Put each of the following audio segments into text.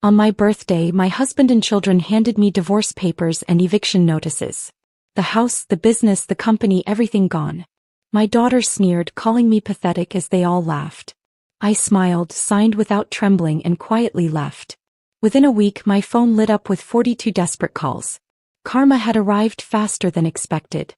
On my birthday, my husband and children handed me divorce papers and eviction notices. The house, the business, the company, everything gone. My daughter sneered, calling me pathetic as they all laughed. I smiled, signed without trembling, and quietly left. Within a week, my phone lit up with 42 desperate calls. Karma had arrived faster than expected.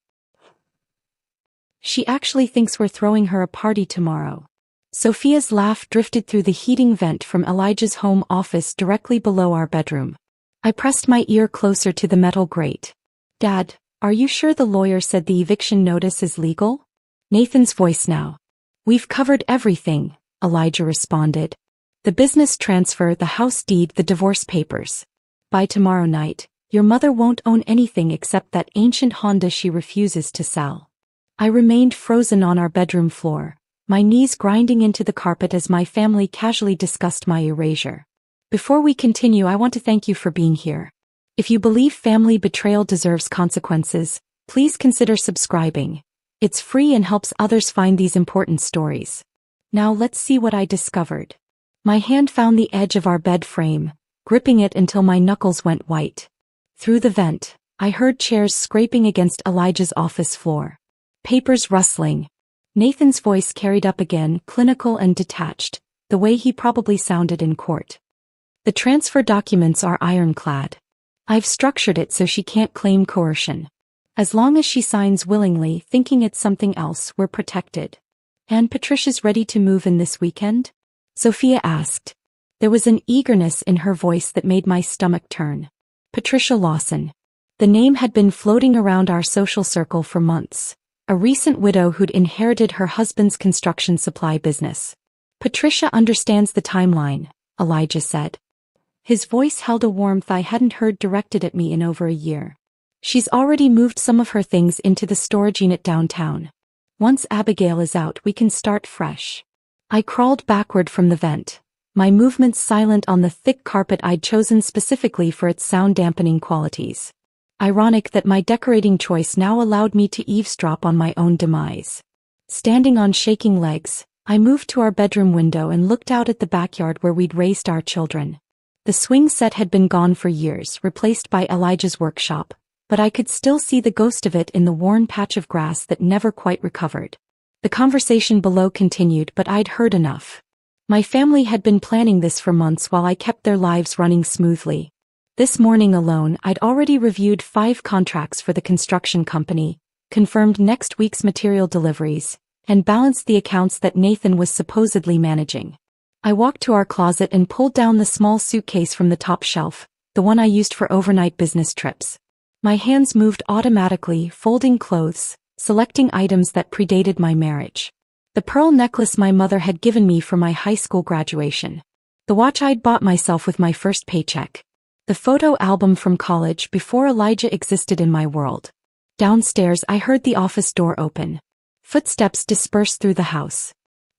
She actually thinks we're throwing her a party tomorrow. Sophia's laugh drifted through the heating vent from Elijah's home office directly below our bedroom. I pressed my ear closer to the metal grate. Dad, are you sure the lawyer said the eviction notice is legal? Nathan's voice now. We've covered everything, Elijah responded. The business transfer, the house deed, the divorce papers. By tomorrow night, your mother won't own anything except that ancient Honda she refuses to sell. I remained frozen on our bedroom floor, my knees grinding into the carpet as my family casually discussed my erasure. Before we continue, I want to thank you for being here. If you believe family betrayal deserves consequences, please consider subscribing. It's free and helps others find these important stories. Now let's see what I discovered. My hand found the edge of our bed frame, gripping it until my knuckles went white. Through the vent, I heard chairs scraping against Elijah's office floor. Papers rustling. Nathan's voice carried up again, clinical and detached, the way he probably sounded in court. The transfer documents are ironclad. I've structured it so she can't claim coercion. As long as she signs willingly, thinking it's something else, we're protected. And Patricia's ready to move in this weekend? Sophia asked. There was an eagerness in her voice that made my stomach turn. Patricia Lawson. The name had been floating around our social circle for months. A recent widow who'd inherited her husband's construction supply business. Patricia understands the timeline, Elijah said. His voice held a warmth I hadn't heard directed at me in over a year. She's already moved some of her things into the storage unit downtown. Once Abigail is out, we can start fresh. I crawled backward from the vent, my movements silent on the thick carpet I'd chosen specifically for its sound-dampening qualities. Ironic that my decorating choice now allowed me to eavesdrop on my own demise. Standing on shaking legs, I moved to our bedroom window and looked out at the backyard where we'd raised our children. The swing set had been gone for years, replaced by Elijah's workshop, but I could still see the ghost of it in the worn patch of grass that never quite recovered. The conversation below continued, but I'd heard enough. My family had been planning this for months while I kept their lives running smoothly. This morning alone, I'd already reviewed 5 contracts for the construction company, confirmed next week's material deliveries, and balanced the accounts that Nathan was supposedly managing. I walked to our closet and pulled down the small suitcase from the top shelf, the one I used for overnight business trips. My hands moved automatically, folding clothes, selecting items that predated my marriage. The pearl necklace my mother had given me for my high school graduation. The watch I'd bought myself with my first paycheck. The photo album from college before Elijah existed in my world. Downstairs, I heard the office door open. Footsteps dispersed through the house.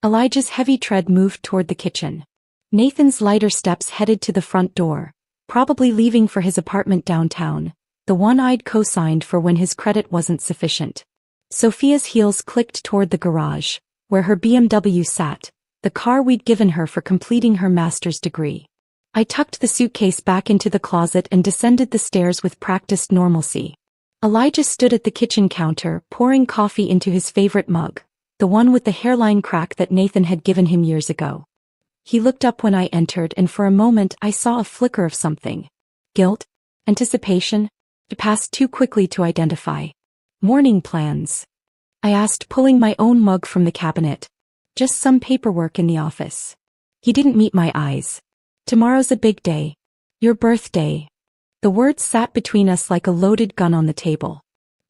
Elijah's heavy tread moved toward the kitchen. Nathan's lighter steps headed to the front door, probably leaving for his apartment downtown, the one I'd co-signed for when his credit wasn't sufficient. Sophia's heels clicked toward the garage, where her BMW sat, the car we'd given her for completing her master's degree. I tucked the suitcase back into the closet and descended the stairs with practiced normalcy. Elijah stood at the kitchen counter, pouring coffee into his favorite mug, the one with the hairline crack that Nathan had given him years ago. He looked up when I entered, and for a moment I saw a flicker of something. Guilt? Anticipation? It passed too quickly to identify. Morning plans? I asked, pulling my own mug from the cabinet. Just some paperwork in the office. He didn't meet my eyes. Tomorrow's a big day. Your birthday. The words sat between us like a loaded gun on the table.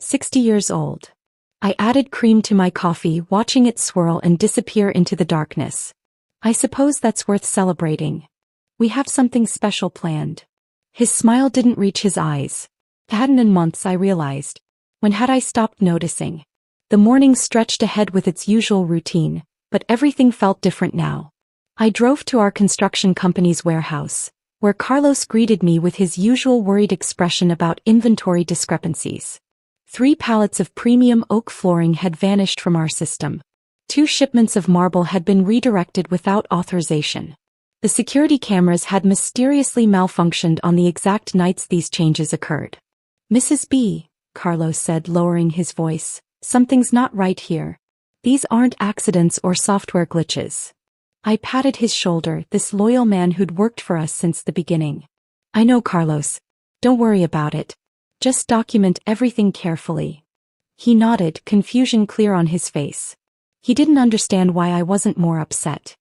60 years old. I added cream to my coffee, watching it swirl and disappear into the darkness. I suppose that's worth celebrating. We have something special planned. His smile didn't reach his eyes. It hadn't in months, I realized. When had I stopped noticing? The morning stretched ahead with its usual routine, but everything felt different now. I drove to our construction company's warehouse, where Carlos greeted me with his usual worried expression about inventory discrepancies. 3 pallets of premium oak flooring had vanished from our system. 2 shipments of marble had been redirected without authorization. The security cameras had mysteriously malfunctioned on the exact nights these changes occurred. "Mrs. B," Carlos said, lowering his voice, "something's not right here. These aren't accidents or software glitches." I patted his shoulder, this loyal man who'd worked for us since the beginning. "I know, Carlos. Don't worry about it. Just document everything carefully." He nodded, confusion clear on his face. He didn't understand why I wasn't more upset.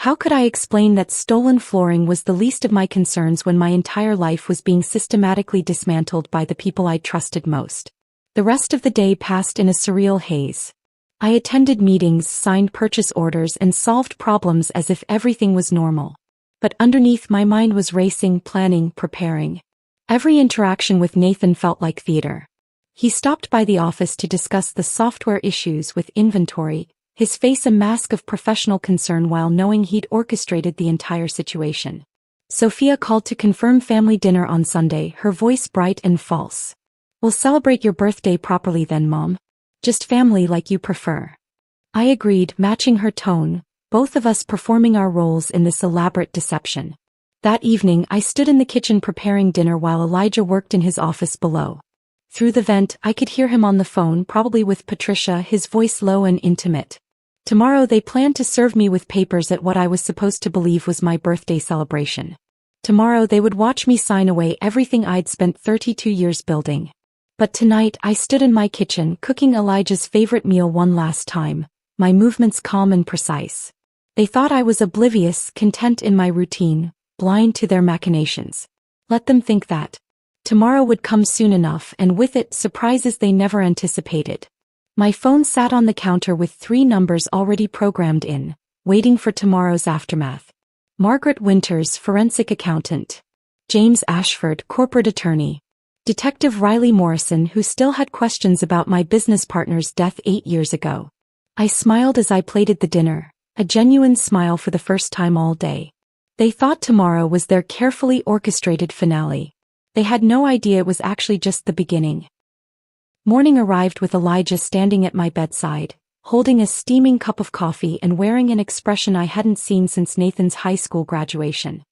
How could I explain that stolen flooring was the least of my concerns when my entire life was being systematically dismantled by the people I trusted most? The rest of the day passed in a surreal haze. I attended meetings, signed purchase orders, and solved problems as if everything was normal. But underneath, my mind was racing, planning, preparing. Every interaction with Nathan felt like theater. He stopped by the office to discuss the software issues with inventory, his face a mask of professional concern while knowing he'd orchestrated the entire situation. Sophia called to confirm family dinner on Sunday, her voice bright and false. "We'll celebrate your birthday properly then, Mom. Just family like you prefer." I agreed, matching her tone, both of us performing our roles in this elaborate deception. That evening, I stood in the kitchen preparing dinner while Elijah worked in his office below. Through the vent, I could hear him on the phone, probably with Patricia, his voice low and intimate. Tomorrow they planned to serve me with papers at what I was supposed to believe was my birthday celebration. Tomorrow they would watch me sign away everything I'd spent 32 years building. But tonight I stood in my kitchen cooking Elijah's favorite meal one last time, my movements calm and precise. They thought I was oblivious, content in my routine, blind to their machinations. Let them think that. Tomorrow would come soon enough, and with it surprises they never anticipated. My phone sat on the counter with 3 numbers already programmed in, waiting for tomorrow's aftermath. Margaret Winters, forensic accountant. James Ashford, corporate attorney. Detective Riley Morrison, who still had questions about my business partner's death 8 years ago. I smiled as I plated the dinner, a genuine smile for the first time all day. They thought tomorrow was their carefully orchestrated finale. They had no idea it was actually just the beginning. Morning arrived with Elijah standing at my bedside, holding a steaming cup of coffee and wearing an expression I hadn't seen since Nathan's high school graduation.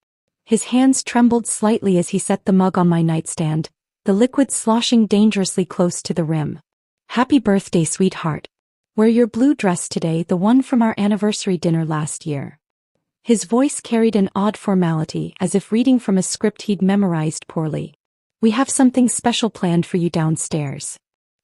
His hands trembled slightly as he set the mug on my nightstand, the liquid sloshing dangerously close to the rim. "Happy birthday, sweetheart. Wear your blue dress today, the one from our anniversary dinner last year." His voice carried an odd formality, as if reading from a script he'd memorized poorly. "We have something special planned for you downstairs."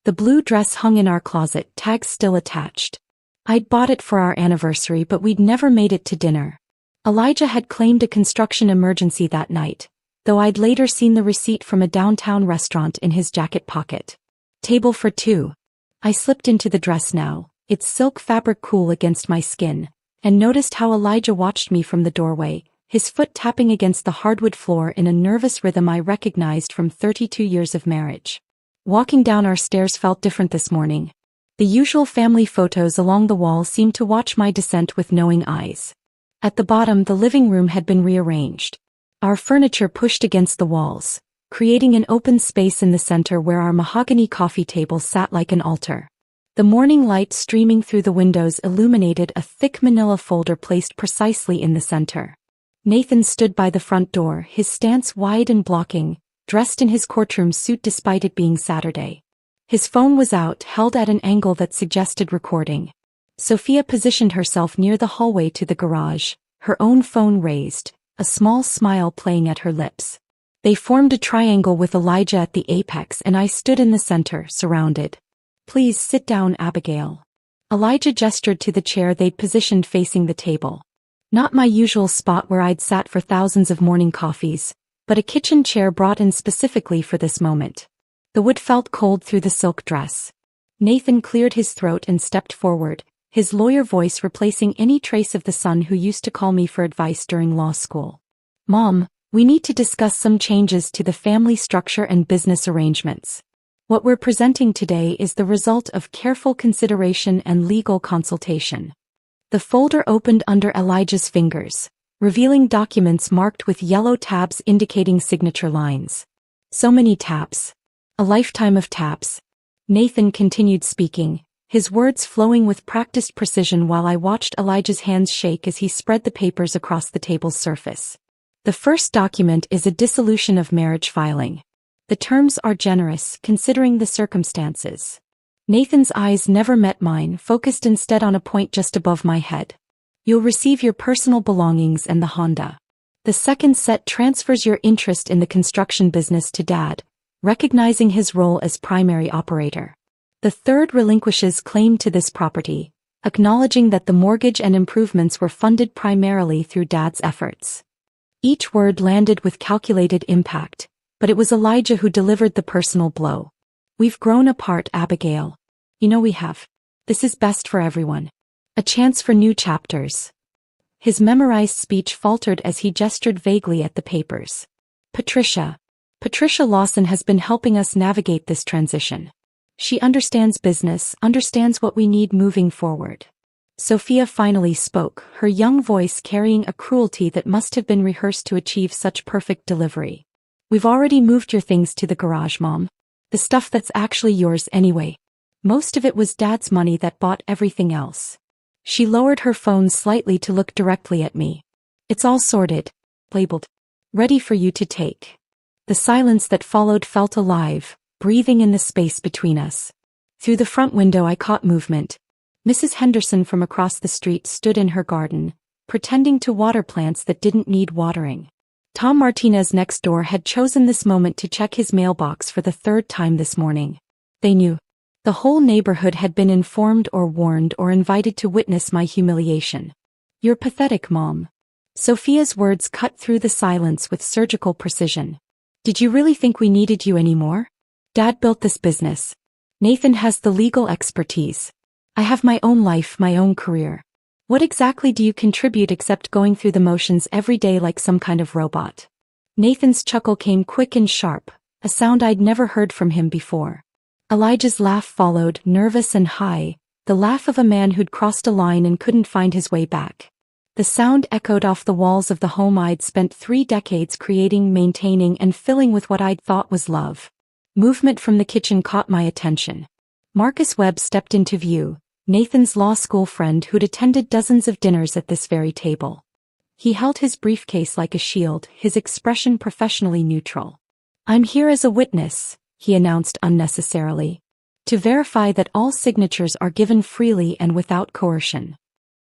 The blue dress hung in our closet, tags still attached. I'd bought it for our anniversary, but we'd never made it to dinner. Elijah had claimed a construction emergency that night, though I'd later seen the receipt from a downtown restaurant in his jacket pocket. "Table for 2. I slipped into the dress now, its silk fabric cool against my skin, and noticed how Elijah watched me from the doorway, his foot tapping against the hardwood floor in a nervous rhythm I recognized from 32 years of marriage. Walking down our stairs felt different this morning. The usual family photos along the wall seemed to watch my descent with knowing eyes. At the bottom, the living room had been rearranged. Our furniture pushed against the walls, creating an open space in the center where our mahogany coffee table sat like an altar. The morning light streaming through the windows illuminated a thick manila folder placed precisely in the center. Nathan stood by the front door, his stance wide and blocking, dressed in his courtroom suit despite it being Saturday. His phone was out, held at an angle that suggested recording. Sophia positioned herself near the hallway to the garage, her own phone raised, a small smile playing at her lips. They formed a triangle with Elijah at the apex, and I stood in the center, surrounded. "Please sit down, Abigail." Elijah gestured to the chair they'd positioned facing the table. Not my usual spot where I'd sat for thousands of morning coffees, but a kitchen chair brought in specifically for this moment. The wood felt cold through the silk dress. Nathan cleared his throat and stepped forward, his lawyer voice replacing any trace of the son who used to call me for advice during law school. "Mom, we need to discuss some changes to the family structure and business arrangements. What we're presenting today is the result of careful consideration and legal consultation." The folder opened under Elijah's fingers, revealing documents marked with yellow tabs indicating signature lines. "So many tabs. A lifetime of tabs." Nathan continued speaking, his words flowing with practiced precision while I watched Elijah's hands shake as he spread the papers across the table's surface. The first document is a dissolution of marriage filing. The terms are generous, considering the circumstances. Nathan's eyes never met mine, focused instead on a point just above my head. You'll receive your personal belongings and the Honda. The second set transfers your interest in the construction business to Dad, recognizing his role as primary operator. The third relinquishes claim to this property, acknowledging that the mortgage and improvements were funded primarily through Dad's efforts. Each word landed with calculated impact, but it was Elijah who delivered the personal blow. We've grown apart, Abigail. You know we have. This is best for everyone. A chance for new chapters. His memorized speech faltered as he gestured vaguely at the papers. Patricia Lawson has been helping us navigate this transition. She understands business, understands what we need moving forward. Sophia finally spoke, her young voice carrying a cruelty that must have been rehearsed to achieve such perfect delivery. We've already moved your things to the garage, Mom. The stuff that's actually yours anyway. Most of it was Dad's money that bought everything else. She lowered her phone slightly to look directly at me. It's all sorted, labeled, ready for you to take. The silence that followed felt alive, breathing in the space between us. Through the front window I caught movement. Mrs. Henderson from across the street stood in her garden, pretending to water plants that didn't need watering. Tom Martinez next door had chosen this moment to check his mailbox for the third time this morning. They knew. The whole neighborhood had been informed or warned or invited to witness my humiliation. You're pathetic, Mom. Sophia's words cut through the silence with surgical precision. Did you really think we needed you anymore? Dad built this business. Nathan has the legal expertise. I have my own life, my own career. What exactly do you contribute except going through the motions every day like some kind of robot? Nathan's chuckle came quick and sharp, a sound I'd never heard from him before. Elijah's laugh followed, nervous and high, the laugh of a man who'd crossed a line and couldn't find his way back. The sound echoed off the walls of the home I'd spent 3 decades creating, maintaining, and filling with what I'd thought was love. Movement from the kitchen caught my attention. Marcus Webb stepped into view, Nathan's law school friend who'd attended dozens of dinners at this very table. He held his briefcase like a shield, his expression professionally neutral. I'm here as a witness, he announced unnecessarily, to verify that all signatures are given freely and without coercion.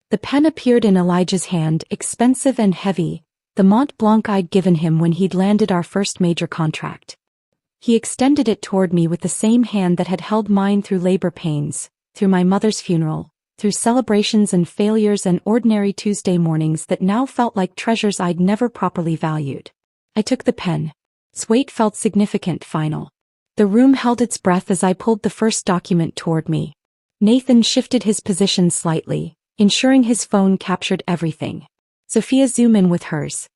The pen appeared in Elijah's hand, expensive and heavy, the Mont Blanc I'd given him when he'd landed our first major contract. He extended it toward me with the same hand that had held mine through labor pains, through my mother's funeral, through celebrations and failures and ordinary Tuesday mornings that now felt like treasures I'd never properly valued. I took the pen. Its weight felt significant, final. The room held its breath as I pulled the first document toward me. Nathan shifted his position slightly, ensuring his phone captured everything. Sophia zoomed in with hers.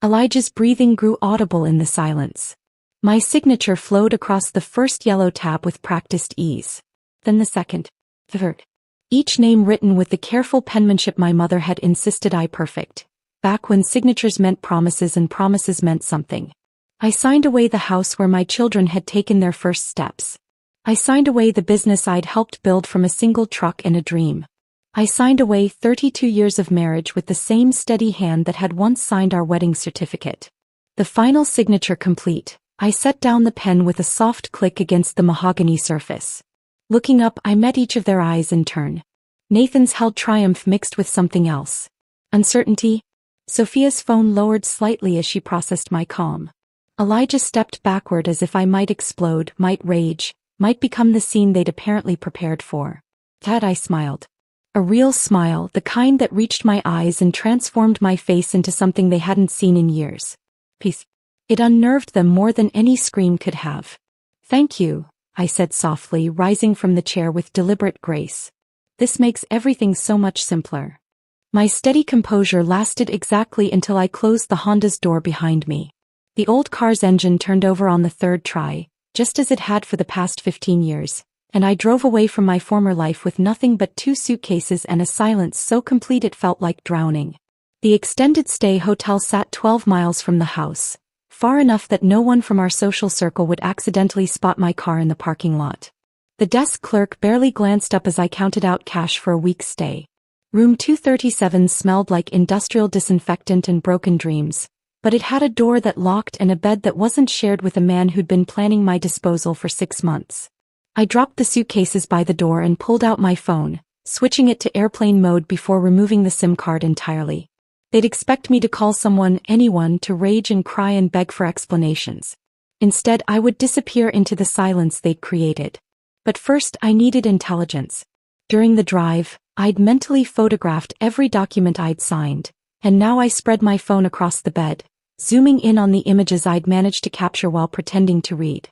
Elijah's breathing grew audible in the silence. My signature flowed across the first yellow tab with practiced ease. Then the second. Third. Each name written with the careful penmanship my mother had insisted I perfect. Back when signatures meant promises and promises meant something. I signed away the house where my children had taken their first steps. I signed away the business I'd helped build from a single truck and a dream. I signed away 32 years of marriage with the same steady hand that had once signed our wedding certificate. The final signature complete, I set down the pen with a soft click against the mahogany surface. Looking up, I met each of their eyes in turn. Nathan's held triumph mixed with something else. Uncertainty. Sophia's phone lowered slightly as she processed my calm. Elijah stepped backward as if I might explode, might rage, might become the scene they'd apparently prepared for. Dad, I smiled. A real smile, the kind that reached my eyes and transformed my face into something they hadn't seen in years. Peace. It unnerved them more than any scream could have. Thank you, I said softly, rising from the chair with deliberate grace. This makes everything so much simpler. My steady composure lasted exactly until I closed the Honda's door behind me. The old car's engine turned over on the third try, just as it had for the past 15 years, and I drove away from my former life with nothing but 2 suitcases and a silence so complete it felt like drowning. The extended stay hotel sat 12 miles from the house, far enough that no one from our social circle would accidentally spot my car in the parking lot. The desk clerk barely glanced up as I counted out cash for a week's stay. Room 237 smelled like industrial disinfectant and broken dreams, but it had a door that locked and a bed that wasn't shared with a man who'd been planning my disposal for 6 months. I dropped the suitcases by the door and pulled out my phone, switching it to airplane mode before removing the SIM card entirely. They'd expect me to call someone, anyone, to rage and cry and beg for explanations. Instead, I would disappear into the silence they'd created. But first, I needed intelligence. During the drive, I'd mentally photographed every document I'd signed, and now I spread my phone across the bed, zooming in on the images I'd managed to capture while pretending to read.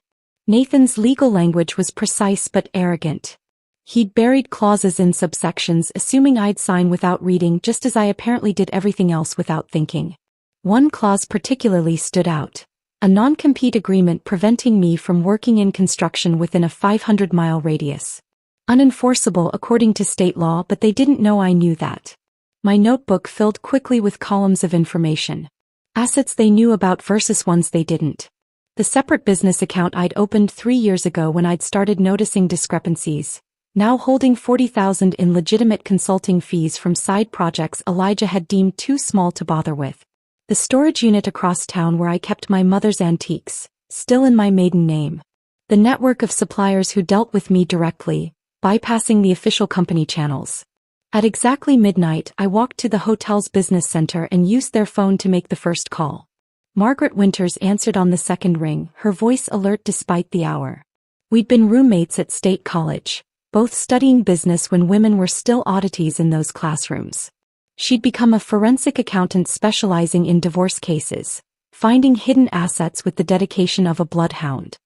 Nathan's legal language was precise but arrogant. He'd buried clauses in subsections, assuming I'd sign without reading, just as I apparently did everything else without thinking. One clause particularly stood out: a non-compete agreement preventing me from working in construction within a 500-mile radius. Unenforceable according to state law, but they didn't know I knew that. My notebook filled quickly with columns of information. Assets they knew about versus ones they didn't. The separate business account I'd opened 3 years ago when I'd started noticing discrepancies, now holding $40,000 in legitimate consulting fees from side projects Elijah had deemed too small to bother with. The storage unit across town where I kept my mother's antiques, still in my maiden name. The network of suppliers who dealt with me directly, bypassing the official company channels. At exactly midnight, I walked to the hotel's business center and used their phone to make the first call. Margaret Winters answered on the second ring, her voice alert despite the hour. We'd been roommates at State College, both studying business when women were still oddities in those classrooms. She'd become a forensic accountant specializing in divorce cases, finding hidden assets with the dedication of a bloodhound.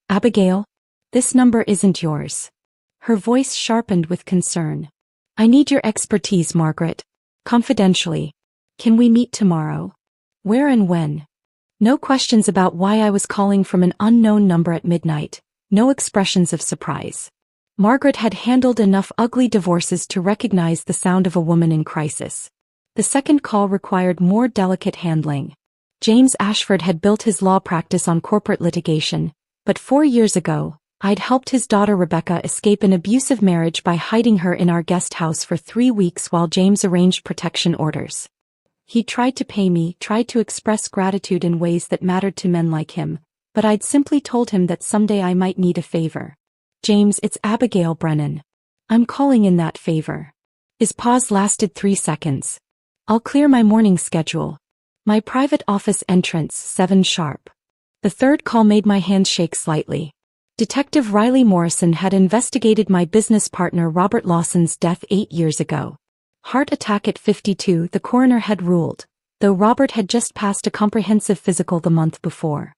Abigail? This number isn't yours. Her voice sharpened with concern. I need your expertise, Margaret. Confidentially. Can we meet tomorrow? Where and when? No questions about why I was calling from an unknown number at midnight, no expressions of surprise. Margaret had handled enough ugly divorces to recognize the sound of a woman in crisis. The second call required more delicate handling. James Ashford had built his law practice on corporate litigation, but 4 years ago, I'd helped his daughter Rebecca escape an abusive marriage by hiding her in our guest house for 3 weeks while James arranged protection orders. He tried to pay me, tried to express gratitude in ways that mattered to men like him, but I'd simply told him that someday I might need a favor. James, it's Abigail Brennan. I'm calling in that favor. His pause lasted 3 seconds. I'll clear my morning schedule. My private office entrance, 7 sharp. The third call made my hands shake slightly. Detective Riley Morrison had investigated my business partner Robert Lawson's death 8 years ago. Heart attack at 52, the coroner had ruled, though Robert had just passed a comprehensive physical the month before.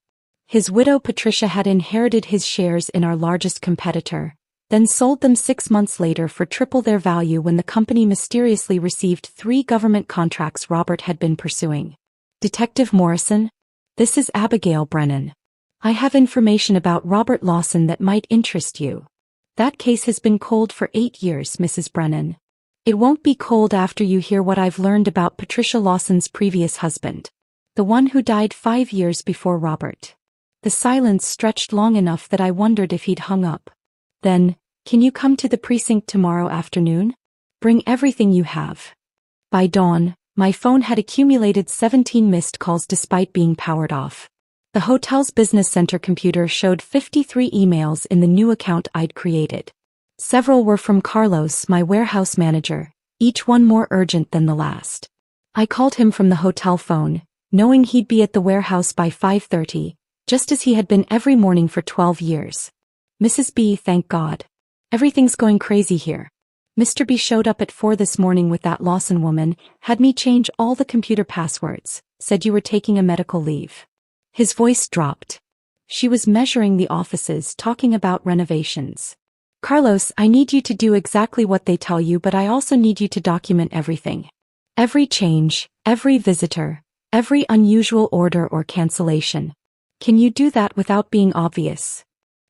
His widow Patricia had inherited his shares in our largest competitor, then sold them 6 months later for triple their value when the company mysteriously received 3 government contracts Robert had been pursuing. Detective Morrison? This is Abigail Brennan. I have information about Robert Lawson that might interest you. That case has been cold for 8 years, Mrs. Brennan. It won't be cold after you hear what I've learned about Patricia Lawson's previous husband. The one who died 5 years before Robert. The silence stretched long enough that I wondered if he'd hung up. Then, can you come to the precinct tomorrow afternoon? Bring everything you have. By dawn, my phone had accumulated 17 missed calls despite being powered off. The hotel's business center computer showed 53 emails in the new account I'd created. Several were from Carlos, my warehouse manager, each one more urgent than the last. I called him from the hotel phone, knowing he'd be at the warehouse by 5:30, just as he had been every morning for 12 years. Mrs. B, thank God. Everything's going crazy here. Mr. B showed up at 4 this morning with that Lawson woman, had me change all the computer passwords, said you were taking a medical leave. His voice dropped. She was measuring the offices, talking about renovations. Carlos, I need you to do exactly what they tell you, but I also need you to document everything. Every change, every visitor, every unusual order or cancellation. Can you do that without being obvious?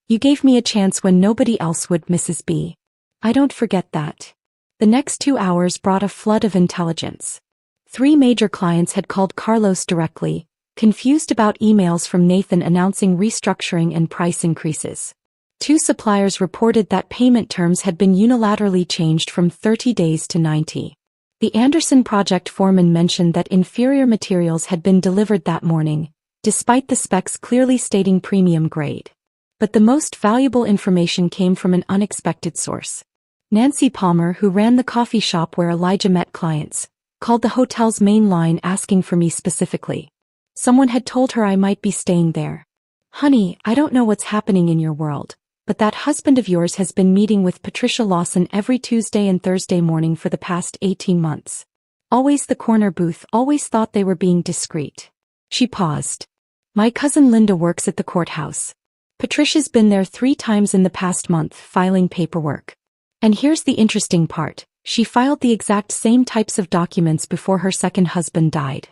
You gave me a chance when nobody else would, Mrs. B. I don't forget that. The next 2 hours brought a flood of intelligence. 3 major clients had called Carlos directly, confused about emails from Nathan announcing restructuring and price increases. 2 suppliers reported that payment terms had been unilaterally changed from 30 days to 90. The Anderson project foreman mentioned that inferior materials had been delivered that morning, despite the specs clearly stating premium grade. But the most valuable information came from an unexpected source. Nancy Palmer, who ran the coffee shop where Elijah met clients, called the hotel's main line asking for me specifically. Someone had told her I might be staying there. "Honey, I don't know what's happening in your world, but that husband of yours has been meeting with Patricia Lawson every Tuesday and Thursday morning for the past 18 months. Always the corner booth, always thought they were being discreet." She paused. "My cousin Linda works at the courthouse. Patricia's been there 3 times in the past month filing paperwork. And here's the interesting part, she filed the exact same types of documents before her second husband died.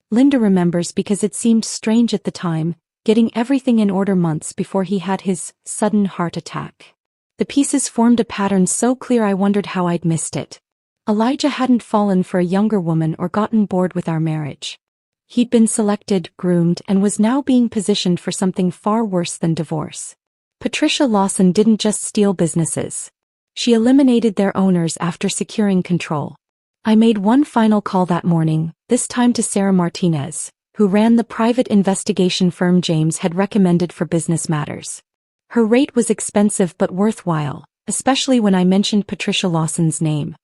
Linda remembers because it seemed strange at the time, getting everything in order months before he had his sudden heart attack. The pieces formed a pattern so clear I wondered how I'd missed it. Elijah hadn't fallen for a younger woman or gotten bored with our marriage. He'd been selected, groomed, and was now being positioned for something far worse than divorce. Patricia Lawson didn't just steal businesses. She eliminated their owners after securing control. I made one final call that morning, this time to Sarah Martinez, who ran the private investigation firm James had recommended for business matters. Her rate was expensive but worthwhile, especially when I mentioned Patricia Lawson's name.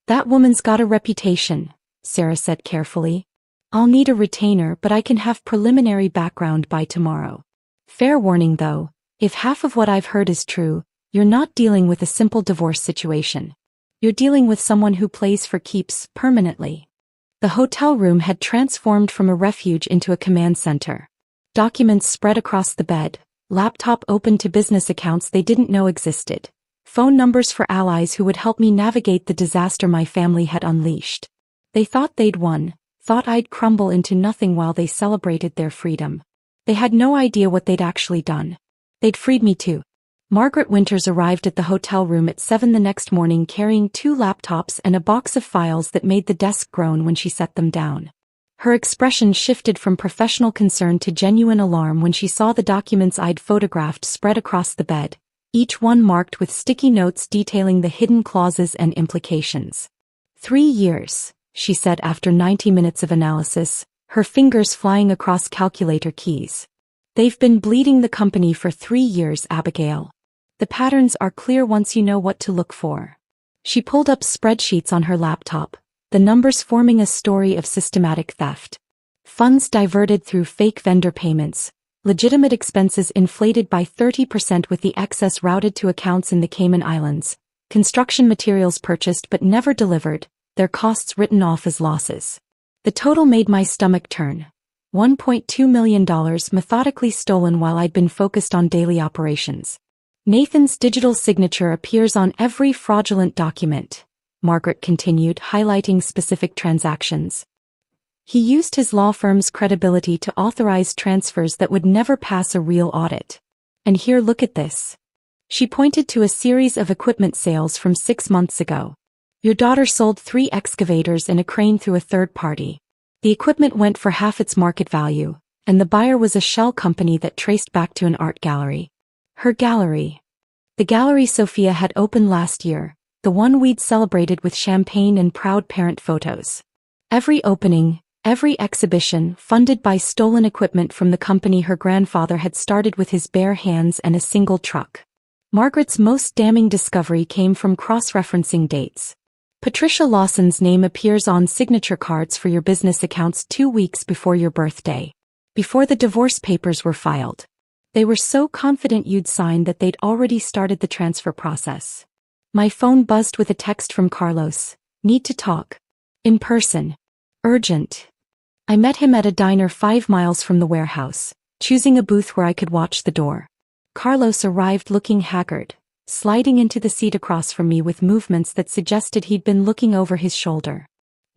"That woman's got a reputation," Sarah said carefully. "I'll need a retainer, but I can have preliminary background by tomorrow. Fair warning though, if half of what I've heard is true, you're not dealing with a simple divorce situation. You're dealing with someone who plays for keeps permanently." The hotel room had transformed from a refuge into a command center. Documents spread across the bed, laptop open to business accounts they didn't know existed, phone numbers for allies who would help me navigate the disaster my family had unleashed. They thought they'd won, thought I'd crumble into nothing while they celebrated their freedom. They had no idea what they'd actually done. They'd freed me too. Margaret Winters arrived at the hotel room at 7 the next morning carrying 2 laptops and a box of files that made the desk groan when she set them down. Her expression shifted from professional concern to genuine alarm when she saw the documents I'd photographed spread across the bed, each one marked with sticky notes detailing the hidden clauses and implications. 3 years, she said after 90 minutes of analysis, her fingers flying across calculator keys. "They've been bleeding the company for 3 years, Abigail. The patterns are clear once you know what to look for." She pulled up spreadsheets on her laptop, the numbers forming a story of systematic theft. Funds diverted through fake vendor payments, legitimate expenses inflated by 30% with the excess routed to accounts in the Cayman Islands, construction materials purchased but never delivered, their costs written off as losses. The total made my stomach turn. $1.2 million methodically stolen while I'd been focused on daily operations. "Nathan's digital signature appears on every fraudulent document," Margaret continued, highlighting specific transactions. "He used his law firm's credibility to authorize transfers that would never pass a real audit. And here, look at this." She pointed to a series of equipment sales from 6 months ago. "Your daughter sold 3 excavators and a crane through a third party. The equipment went for half its market value, and the buyer was a shell company that traced back to an art gallery. Her gallery. The gallery Sophia had opened last year, the one we'd celebrated with champagne and proud parent photos. Every opening, every exhibition funded by stolen equipment from the company her grandfather had started with his bare hands and a single truck." Margaret's most damning discovery came from cross-referencing dates. "Patricia Lawson's name appears on signature cards for your business accounts 2 weeks before your birthday. Before the divorce papers were filed. They were so confident you'd signed that they'd already started the transfer process." My phone buzzed with a text from Carlos. "Need to talk. In person. Urgent." I met him at a diner 5 miles from the warehouse, choosing a booth where I could watch the door. Carlos arrived looking haggard, sliding into the seat across from me with movements that suggested he'd been looking over his shoulder.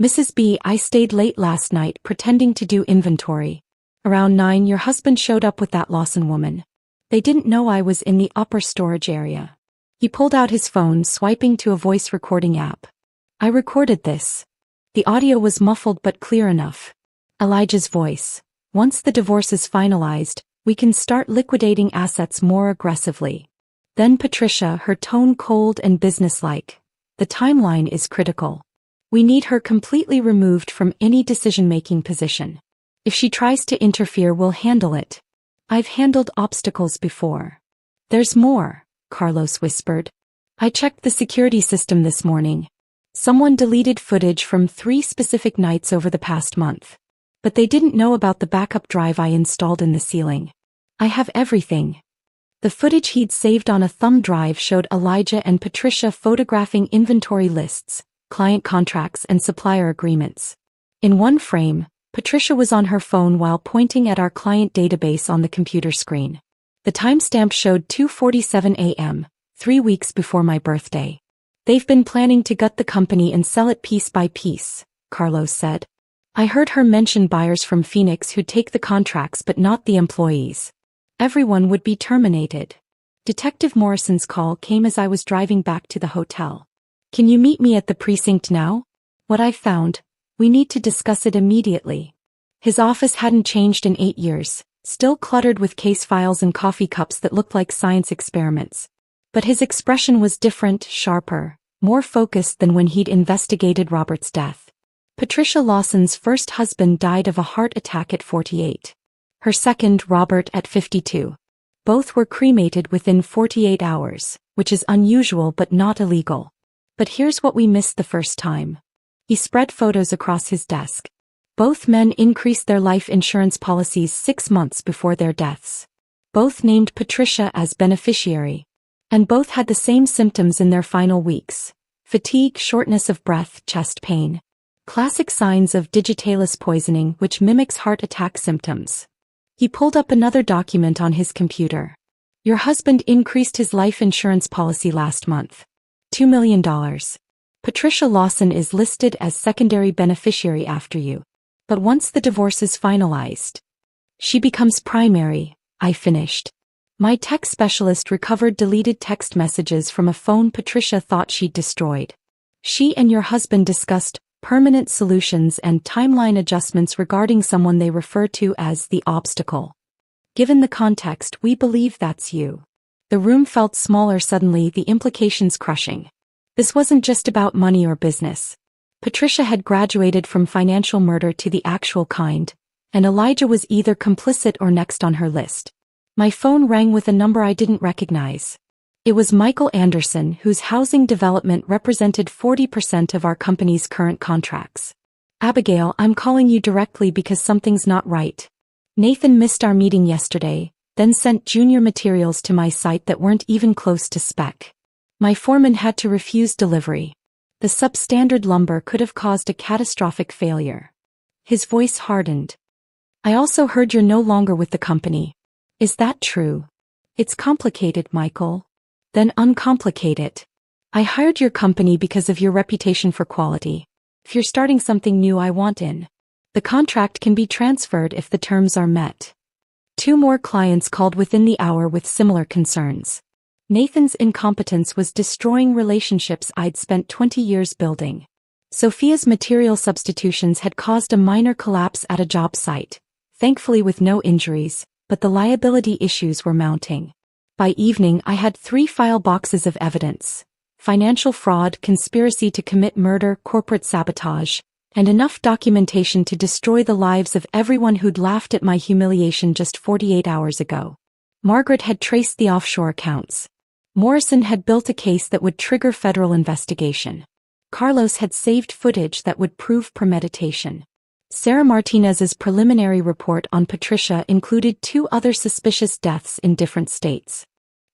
"Mrs. B, I stayed late last night pretending to do inventory. Around 9 your husband showed up with that Lawson woman. They didn't know I was in the upper storage area." He pulled out his phone, swiping to a voice recording app. "I recorded this." The audio was muffled but clear enough. Elijah's voice. "Once the divorce is finalized, we can start liquidating assets more aggressively. Then Patricia, her tone cold and businesslike. The timeline is critical. We need her completely removed from any decision-making position. If she tries to interfere, we'll handle it. I've handled obstacles before. There's more, Carlos whispered. I checked the security system this morning. Someone deleted footage from 3 specific nights over the past month. But they didn't know about the backup drive I installed in the ceiling. I have everything. The footage he'd saved on a thumb drive showed Elijah and Patricia photographing inventory lists, client contracts, and supplier agreements. In one frame, Patricia was on her phone while pointing at our client database on the computer screen. The timestamp showed 2:47 a.m., 3 weeks before my birthday. They've been planning to gut the company and sell it piece by piece, Carlos said. I heard her mention buyers from Phoenix who'd take the contracts but not the employees. Everyone would be terminated. Detective Morrison's call came as I was driving back to the hotel. Can you meet me at the precinct now? What I found, we need to discuss it immediately. His office hadn't changed in 8 years, still cluttered with case files and coffee cups that looked like science experiments. But his expression was different, sharper, more focused than when he'd investigated Robert's death. Patricia Lawson's first husband died of a heart attack at 48. Her second, Robert, at 52. Both were cremated within 48 hours, which is unusual but not illegal. But here's what we missed the first time. He spread photos across his desk. Both men increased their life insurance policies 6 months before their deaths. Both named Patricia as beneficiary. And both had the same symptoms in their final weeks: fatigue, shortness of breath, chest pain. Classic signs of digitalis poisoning, which mimics heart attack symptoms. He pulled up another document on his computer. Your husband increased his life insurance policy last month. $2 million. Patricia Lawson is listed as secondary beneficiary after you. But once the divorce is finalized, she becomes primary, I finished. My tech specialist recovered deleted text messages from a phone Patricia thought she'd destroyed. She and your husband discussed permanent solutions and timeline adjustments regarding someone they refer to as the obstacle. Given the context, we believe that's you. The room felt smaller suddenly, the implications crushing. This wasn't just about money or business. Patricia had graduated from financial murder to the actual kind, and Elijah was either complicit or next on her list. My phone rang with a number I didn't recognize. It was Michael Anderson, whose housing development represented 40% of our company's current contracts. Abigail, I'm calling you directly because something's not right. Nathan missed our meeting yesterday, then sent junior materials to my site that weren't even close to spec. My foreman had to refuse delivery. The substandard lumber could have caused a catastrophic failure. His voice hardened. I also heard you're no longer with the company. Is that true? It's complicated, Michael. Then uncomplicate it. I hired your company because of your reputation for quality. If you're starting something new, I want in. The contract can be transferred if the terms are met. 2 more clients called within the hour with similar concerns. Nathan's incompetence was destroying relationships I'd spent 20 years building. Sophia's material substitutions had caused a minor collapse at a job site, thankfully with no injuries, but the liability issues were mounting. By evening, I had 3 file boxes of evidence: financial fraud, conspiracy to commit murder, corporate sabotage, and enough documentation to destroy the lives of everyone who'd laughed at my humiliation just 48 hours ago. Margaret had traced the offshore accounts. Morrison had built a case that would trigger federal investigation. Carlos had saved footage that would prove premeditation. Sarah Martinez's preliminary report on Patricia included 2 other suspicious deaths in different states.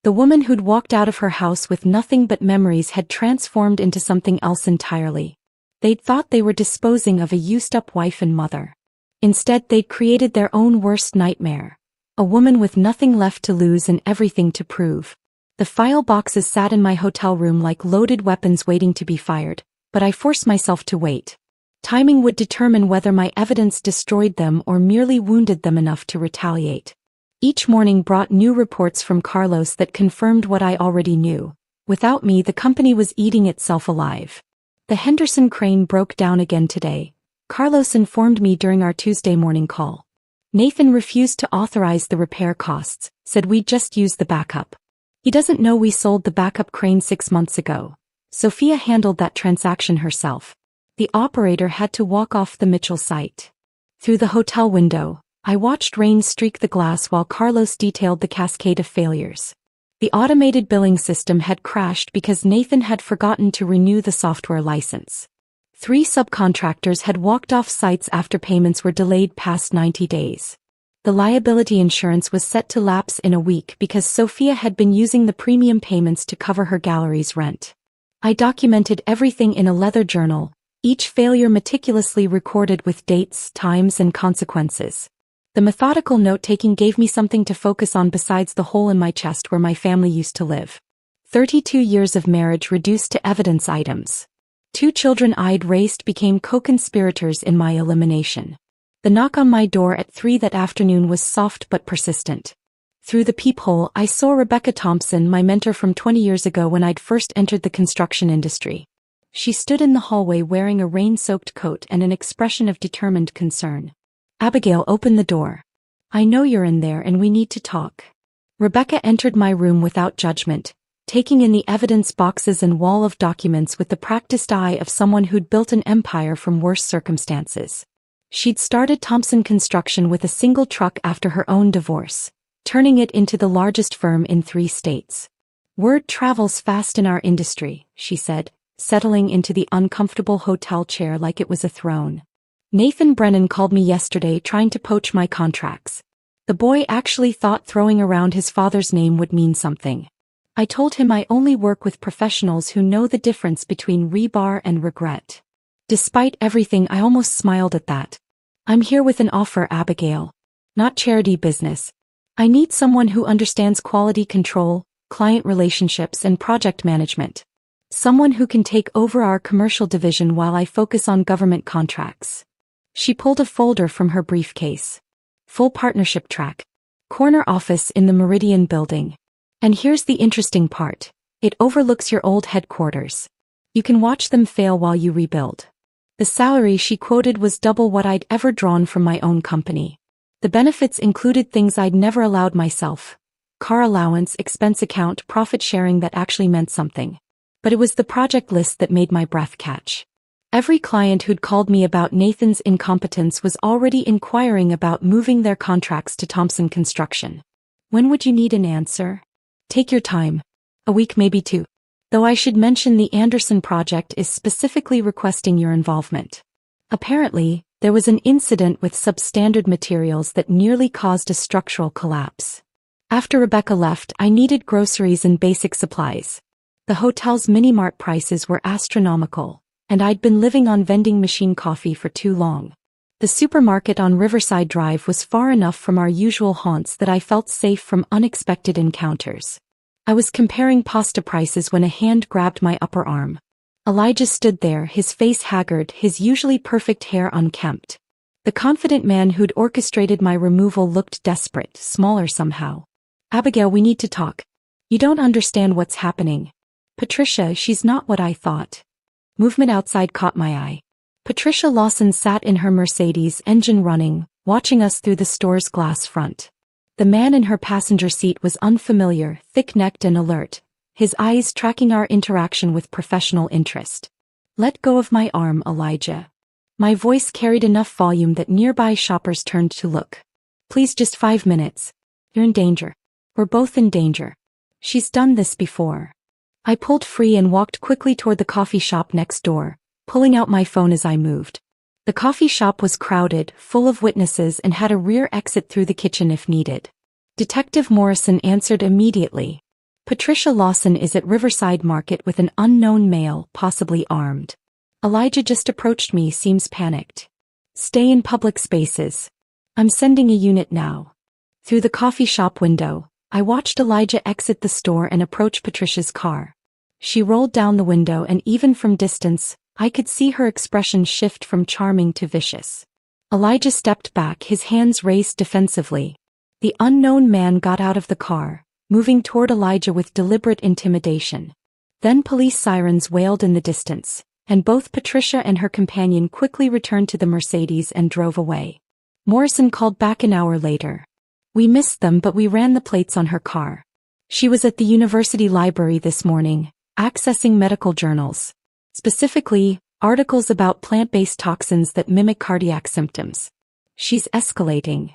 The woman who'd walked out of her house with nothing but memories had transformed into something else entirely. They'd thought they were disposing of a used-up wife and mother. Instead, they'd created their own worst nightmare. A woman with nothing left to lose and everything to prove. The file boxes sat in my hotel room like loaded weapons waiting to be fired, but I forced myself to wait. Timing would determine whether my evidence destroyed them or merely wounded them enough to retaliate. Each morning brought new reports from Carlos that confirmed what I already knew. Without me, the company was eating itself alive. The Henderson crane broke down again today, Carlos informed me during our Tuesday morning call. Nathan refused to authorize the repair costs, said we'd just use the backup. He doesn't know we sold the backup crane 6 months ago. Sophia handled that transaction herself. The operator had to walk off the Mitchell site. Through the hotel window, I watched rain streak the glass while Carlos detailed the cascade of failures. The automated billing system had crashed because Nathan had forgotten to renew the software license. 3 subcontractors had walked off sites after payments were delayed past 90 days. The liability insurance was set to lapse in a week because Sophia had been using the premium payments to cover her gallery's rent. I documented everything in a leather journal, each failure meticulously recorded with dates, times, and consequences. The methodical note-taking gave me something to focus on besides the hole in my chest where my family used to live. 32 years of marriage reduced to evidence items. 2 children I'd raised became co-conspirators in my elimination. The knock on my door at 3 that afternoon was soft but persistent. Through the peephole, I saw Rebecca Thompson, my mentor from 20 years ago when I'd first entered the construction industry. She stood in the hallway wearing a rain-soaked coat and an expression of determined concern. "Abigail, open the door. I know you're in there and we need to talk." Rebecca entered my room without judgment, taking in the evidence boxes and wall of documents with the practiced eye of someone who'd built an empire from worse circumstances. She'd started Thompson Construction with a single truck after her own divorce, turning it into the largest firm in 3 states. "Word travels fast in our industry," she said, settling into the uncomfortable hotel chair like it was a throne. "Nathan Brennan called me yesterday trying to poach my contracts. The boy actually thought throwing around his father's name would mean something. I told him I only work with professionals who know the difference between rebar and regret. Despite everything, I almost smiled at that. I'm here with an offer, Abigail. Not charity business. I need someone who understands quality control, client relationships, and project management. Someone who can take over our commercial division while I focus on government contracts." She pulled a folder from her briefcase. "Full partnership track. Corner office in the Meridian building. And here's the interesting part. It overlooks your old headquarters. You can watch them fail while you rebuild." The salary she quoted was double what I'd ever drawn from my own company. The benefits included things I'd never allowed myself. Car allowance, expense account, profit sharing that actually meant something. But it was the project list that made my breath catch. Every client who'd called me about Nathan's incompetence was already inquiring about moving their contracts to Thompson Construction. "When would you need an answer?" "Take your time. A week, maybe 2. Though I should mention the Anderson project is specifically requesting your involvement. Apparently, there was an incident with substandard materials that nearly caused a structural collapse. After Rebecca left, I needed groceries and basic supplies. The hotel's mini-mart prices were astronomical, and I'd been living on vending machine coffee for too long. The supermarket on Riverside Drive was far enough from our usual haunts that I felt safe from unexpected encounters. I was comparing pasta prices when a hand grabbed my upper arm. Elijah stood there, his face haggard, his usually perfect hair unkempt. The confident man who'd orchestrated my removal looked desperate, smaller somehow. "Abigail, we need to talk. You don't understand what's happening. Patricia, she's not what I thought." Movement outside caught my eye. Patricia Lawson sat in her Mercedes, engine running, watching us through the store's glass front. The man in her passenger seat was unfamiliar, thick-necked and alert, his eyes tracking our interaction with professional interest. "Let go of my arm, Elijah." My voice carried enough volume that nearby shoppers turned to look. "Please, just 5 minutes. You're in danger. We're both in danger. She's done this before." I pulled free and walked quickly toward the coffee shop next door, pulling out my phone as I moved. The coffee shop was crowded, full of witnesses, and had a rear exit through the kitchen if needed. Detective Morrison answered immediately. "Patricia Lawson is at Riverside Market with an unknown male, possibly armed. Elijah just approached me, seems panicked. Stay in public spaces. I'm sending a unit now." Through the coffee shop window, I watched Elijah exit the store and approach Patricia's car. She rolled down the window, and even from distance, I could see her expression shift from charming to vicious. Elijah stepped back, his hands raised defensively. The unknown man got out of the car, moving toward Elijah with deliberate intimidation. Then police sirens wailed in the distance, and both Patricia and her companion quickly returned to the Mercedes and drove away. Morrison called back an hour later. "We missed them, but we ran the plates on her car. She was at the university library this morning, accessing medical journals. Specifically, articles about plant-based toxins that mimic cardiac symptoms. She's escalating.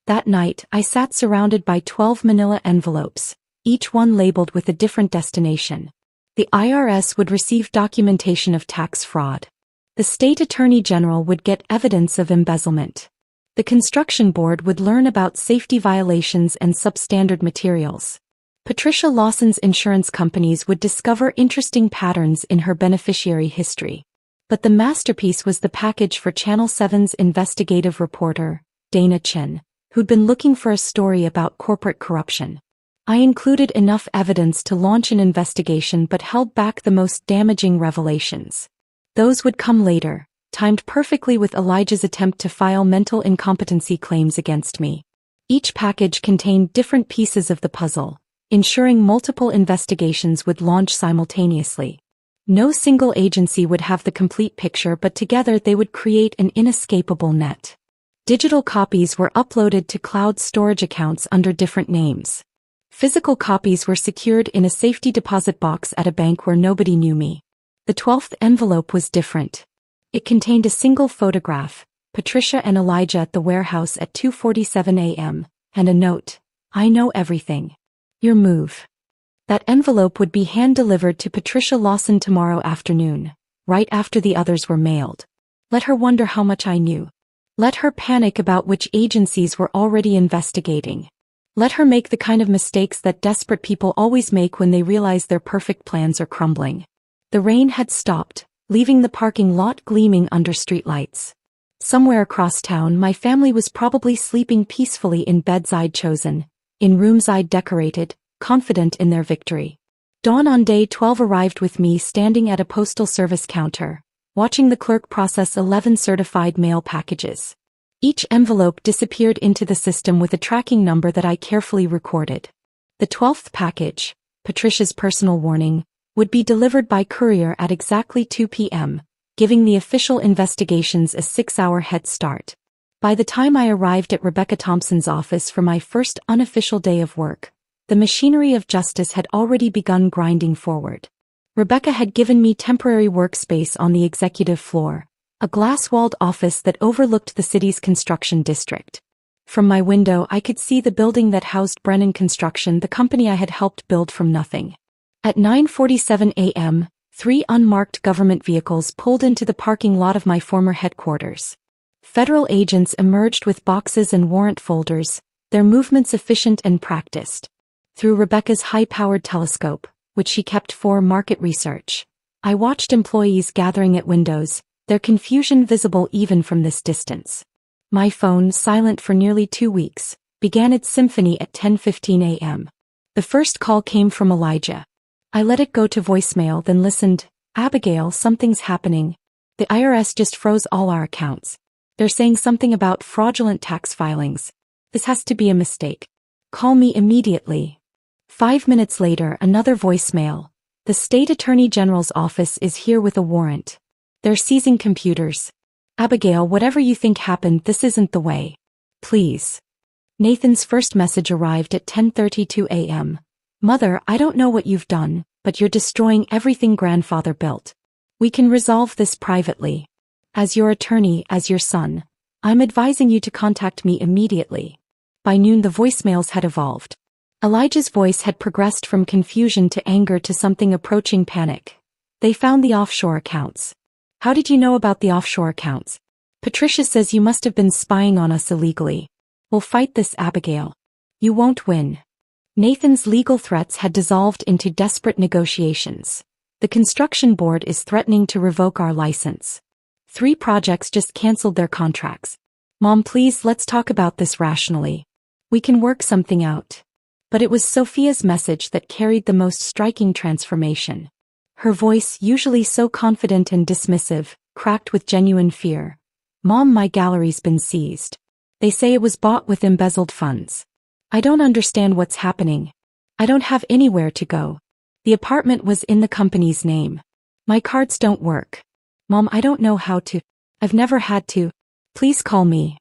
That night, I sat surrounded by 12 manila envelopes, each one labeled with a different destination. The IRS would receive documentation of tax fraud. The state attorney general would get evidence of embezzlement. The construction board would learn about safety violations and substandard materials. Patricia Lawson's insurance companies would discover interesting patterns in her beneficiary history. But the masterpiece was the package for Channel 7's investigative reporter, Dana Chin, who'd been looking for a story about corporate corruption. I included enough evidence to launch an investigation but held back the most damaging revelations. Those would come later, timed perfectly with Elijah's attempt to file mental incompetency claims against me. Each package contained different pieces of the puzzle, ensuring multiple investigations would launch simultaneously. No single agency would have the complete picture, but together they would create an inescapable net. Digital copies were uploaded to cloud storage accounts under different names. Physical copies were secured in a safety deposit box at a bank where nobody knew me. The 12th envelope was different. It contained a single photograph, Patricia and Elijah at the warehouse at 2:47 a.m., and a note, "I know everything. Your move." That envelope would be hand-delivered to Patricia Lawson tomorrow afternoon, right after the others were mailed. Let her wonder how much I knew. Let her panic about which agencies were already investigating. Let her make the kind of mistakes that desperate people always make when they realize their perfect plans are crumbling. The rain had stopped, leaving the parking lot gleaming under streetlights. Somewhere across town, my family was probably sleeping peacefully in beds I'd chosen, in rooms I'd decorated, confident in their victory. Dawn on day 12 arrived with me standing at a postal service counter, watching the clerk process 11 certified mail packages. Each envelope disappeared into the system with a tracking number that I carefully recorded. The 12th package, Patricia's personal warning, would be delivered by courier at exactly 2 p.m., giving the official investigations a 6-hour head start. By the time I arrived at Rebecca Thompson's office for my first unofficial day of work, the machinery of justice had already begun grinding forward. Rebecca had given me temporary workspace on the executive floor, a glass-walled office that overlooked the city's construction district. From my window I could see the building that housed Brennan Construction, the company I had helped build from nothing. At 9:47 a.m., 3 unmarked government vehicles pulled into the parking lot of my former headquarters. Federal agents emerged with boxes and warrant folders, their movements efficient and practiced. Through Rebecca's high-powered telescope, which she kept for market research, I watched employees gathering at windows, their confusion visible even from this distance. My phone, silent for nearly 2 weeks, began its symphony at 10:15 a.m. The first call came from Elijah. I let it go to voicemail, then listened. "Abigail, something's happening. The IRS just froze all our accounts. They're saying something about fraudulent tax filings. This has to be a mistake. Call me immediately." 5 minutes later, another voicemail. "The state attorney general's office is here with a warrant. They're seizing computers. Abigail, whatever you think happened, this isn't the way. Please." Nathan's first message arrived at 10:32 a.m. "Mother, I don't know what you've done, but you're destroying everything grandfather built. We can resolve this privately. As your attorney, as your son, I'm advising you to contact me immediately." By noon the voicemails had evolved. Elijah's voice had progressed from confusion to anger to something approaching panic. "They found the offshore accounts." "How did you know about the offshore accounts?" "Patricia says you must have been spying on us illegally. We'll fight this, Abigail. You won't win." Nathan's legal threats had dissolved into desperate negotiations. "The construction board is threatening to revoke our license. 3 projects just canceled their contracts. Mom, please, let's talk about this rationally. We can work something out." But it was Sophia's message that carried the most striking transformation. Her voice, usually so confident and dismissive, cracked with genuine fear. "Mom, my gallery's been seized. They say it was bought with embezzled funds. I don't understand what's happening. I don't have anywhere to go. The apartment was in the company's name. My cards don't work. Mom, I don't know how to. I've never had to. Please call me."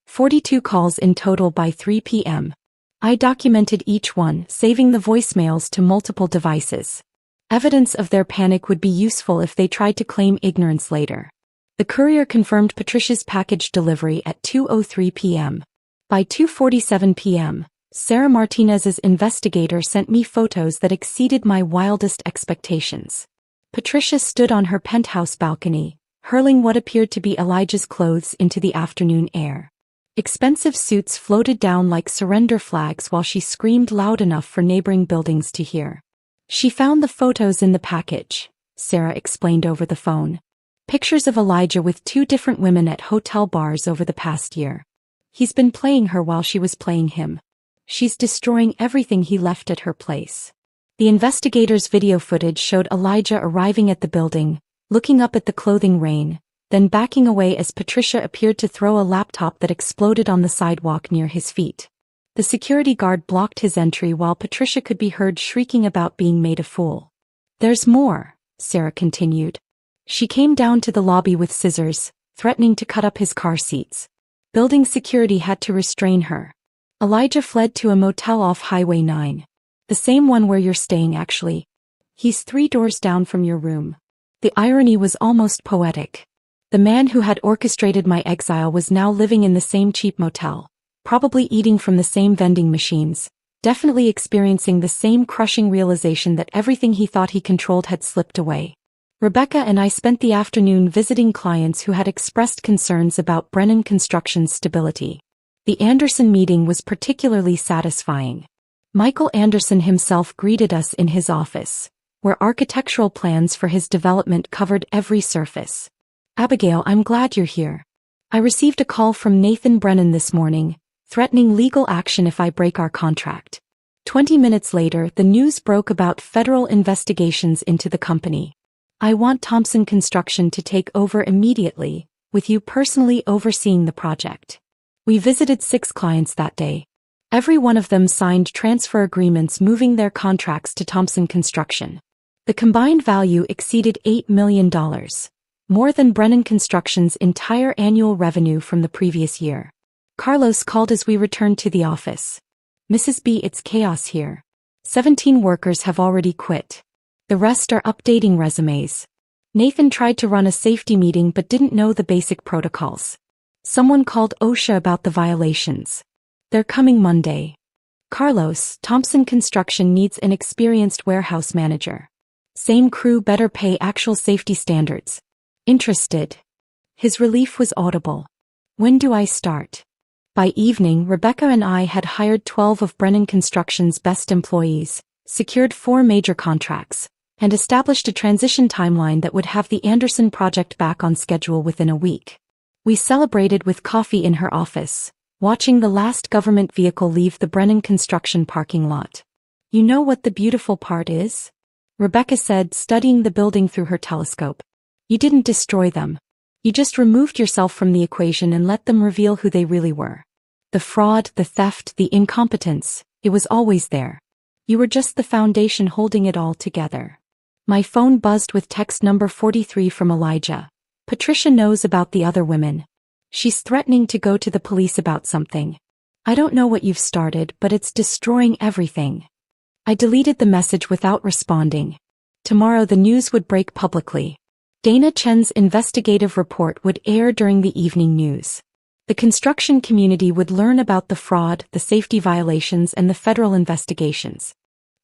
42 calls in total by 3 p.m. I documented each one, saving the voicemails to multiple devices. Evidence of their panic would be useful if they tried to claim ignorance later. The courier confirmed Patricia's package delivery at 2:03 p.m. By 2:47 p.m., Sarah Martinez's investigator sent me photos that exceeded my wildest expectations. Patricia stood on her penthouse balcony, hurling what appeared to be Elijah's clothes into the afternoon air. Expensive suits floated down like surrender flags while she screamed loud enough for neighboring buildings to hear. She found the photos in the package, Sarah explained over the phone. Pictures of Elijah with 2 different women at hotel bars over the past year. He's been playing her while she was playing him. She's destroying everything he left at her place. The investigator's video footage showed Elijah arriving at the building, looking up at the clothing rain, then backing away as Patricia appeared to throw a laptop that exploded on the sidewalk near his feet. The security guard blocked his entry while Patricia could be heard shrieking about being made a fool. "There's more," Sarah continued. She came down to the lobby with scissors, threatening to cut up his car seats. Building security had to restrain her. Elijah fled to a motel off Highway 9. The same one where you're staying, actually. He's 3 doors down from your room. The irony was almost poetic. The man who had orchestrated my exile was now living in the same cheap motel, probably eating from the same vending machines, definitely experiencing the same crushing realization that everything he thought he controlled had slipped away. Rebecca and I spent the afternoon visiting clients who had expressed concerns about Brennan Construction's stability. The Anderson meeting was particularly satisfying. Michael Anderson himself greeted us in his office, where architectural plans for his development covered every surface. "Abigail, I'm glad you're here. I received a call from Nathan Brennan this morning, threatening legal action if I break our contract." 20 minutes later, the news broke about federal investigations into the company. "I want Thompson Construction to take over immediately, with you personally overseeing the project." We visited 6 clients that day. Every one of them signed transfer agreements moving their contracts to Thompson Construction. The combined value exceeded $8 million, more than Brennan Construction's entire annual revenue from the previous year. Carlos called as we returned to the office. "Mrs. B, it's chaos here. 17 workers have already quit. The rest are updating resumes. Nathan tried to run a safety meeting but didn't know the basic protocols. Someone called OSHA about the violations. They're coming Monday. Carlos, Thompson Construction needs an experienced warehouse manager. Same crew, better pay, actual safety standards. Interested?" His relief was audible. "When do I start?" By evening, Rebecca and I had hired 12 of Brennan Construction's best employees, secured 4 major contracts, and established a transition timeline that would have the Anderson project back on schedule within a week. We celebrated with coffee in her office, watching the last government vehicle leave the Brennan Construction parking lot. "You know what the beautiful part is?" Rebecca said, studying the building through her telescope. "You didn't destroy them. You just removed yourself from the equation and let them reveal who they really were. The fraud, the theft, the incompetence, it was always there. You were just the foundation holding it all together." My phone buzzed with text number 43 from Elijah. "Patricia knows about the other women. She's threatening to go to the police about something. I don't know what you've started, but it's destroying everything." I deleted the message without responding. Tomorrow the news would break publicly. Dana Chen's investigative report would air during the evening news. The construction community would learn about the fraud, the safety violations, and the federal investigations.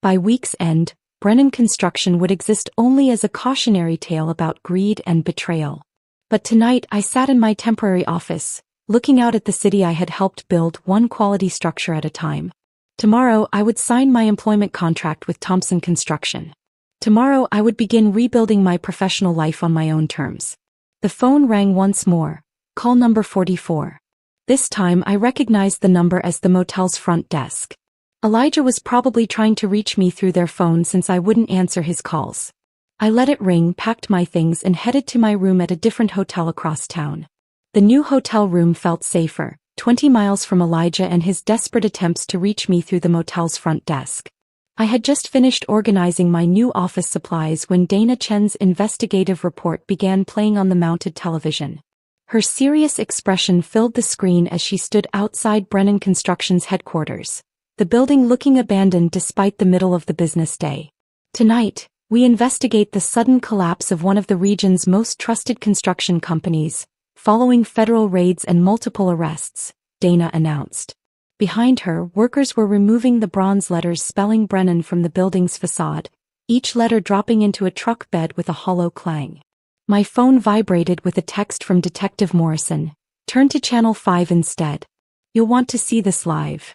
By week's end, Brennan Construction would exist only as a cautionary tale about greed and betrayal. But tonight I sat in my temporary office, looking out at the city I had helped build, one quality structure at a time. Tomorrow I would sign my employment contract with Thompson Construction. Tomorrow I would begin rebuilding my professional life on my own terms. The phone rang once more. Call number 44. This time I recognized the number as the motel's front desk. Elijah was probably trying to reach me through their phone since I wouldn't answer his calls. I let it ring, packed my things, and headed to my room at a different hotel across town. The new hotel room felt safer, 20 miles from Elijah and his desperate attempts to reach me through the motel's front desk. I had just finished organizing my new office supplies when Dana Chen's investigative report began playing on the mounted television. Her serious expression filled the screen as she stood outside Brennan Construction's headquarters, the building looking abandoned despite the middle of the business day. Tonight, we investigate the sudden collapse of one of the region's most trusted construction companies, following federal raids and multiple arrests, Dana announced. Behind her, workers were removing the bronze letters spelling Brennan from the building's facade, each letter dropping into a truck bed with a hollow clang. My phone vibrated with a text from Detective Morrison. Turn to Channel 5 instead. You'll want to see this live.